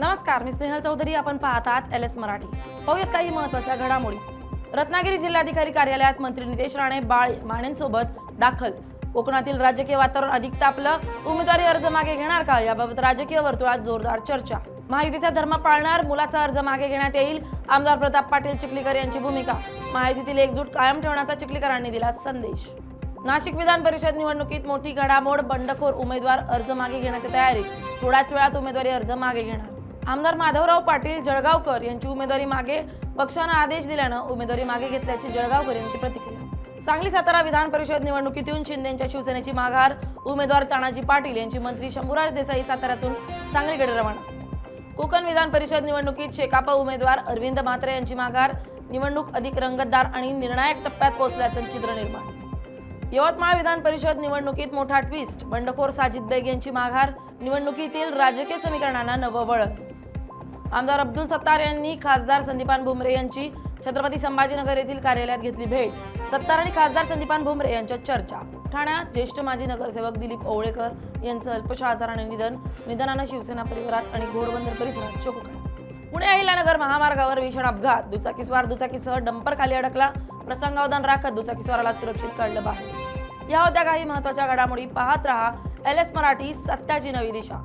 नमस्कार, मी स्नेहल चौधरी. आपण पाहत आहात LS मराठी. पाहूयात काही महत्त्वाच्या घडामोडी. रत्नागिरी जिल्हाधिकारी कार्यालयात मंत्री नितेश राणे मानेंसोबत दाखल. कोकणातील राजकीय वातावरण अधिक तापलं. उमेदवारी अर्ज मागे घेणार का, याबाबत राजकीय वर्तुळात जोरदार चर्चा. महायुतीचा धर्म पाळणार, मुलाचा अर्ज मागे घेण्यात येईल. आमदार प्रताप पाटील चिखलीकर यांची भूमिका. महायुतीतील एकजूट कायम ठेवण्याचा चिखलीकरांनी दिला संदेश. नाशिक विधान परिषद निवडणुकीत मोठी घडामोड. बंडखोर उमेदवार अर्ज मागे घेण्याची तयारी. थोड्याच वेळात उमेदवारी अर्ज मागे घेणार. आमदार माधवराव पाटील जळगावकर यांची उमेदवारी मागे. पक्षानं आदेश दिल्यानं उमेदवारी मागे घेतल्याची जळगावकर यांची प्रतिक्रिया. सांगली सातारा विधान परिषद निवडणुकीतून शिंदेंच्या शिवसेनेची माघार. उमेदवार तानाजी पाटील यांची मंत्री शंभूराज देसाई साताऱ्यातून सांगलीकडे रवाना. कोकण विधान परिषद निवडणुकीत शेकाप उमेदवार अरविंद म्हात्रे यांची माघार. निवडणूक अधिक रंगतदार आणि निर्णायक टप्प्यात पोहोचल्याचं चित्र निर्माण. यवतमाळ विधान परिषद निवडणुकीत मोठा ट्विस्ट. बंडखोर साजिद बेग यांची माघार. निवडणुकीतील राजकीय समीकरणांना नवं वळण. आमदार अब्दुल सत्तार यांनी खासदार संदीपान भुमरे यांची छत्रपती संभाजीनगर येथील कार्यालयात घेतली भेट. सत्तार आणि खासदार संदीपान भुमरे यांच्यात चर्चा. ठाण्यात ज्येष्ठ माजी नगरसेवक दिलीप ओवळेकर यांचं अल्पशा आजाराने निधनानं शिवसेना परिवारात आणि घोडबंदर परिसरात शोककळा. पुणे अहिल्यानगर महामार्गावर भीषण अपघात. दुचाकीसह डंपर खाली अडकला. प्रसंगावधान राखत दुचाकीस्वाराला सुरक्षित काढलं बाहेर. या होत्या काही महत्त्वाच्या घडामोडी. पाहत रहा LS मराठी, सत्याची नवी दिशा.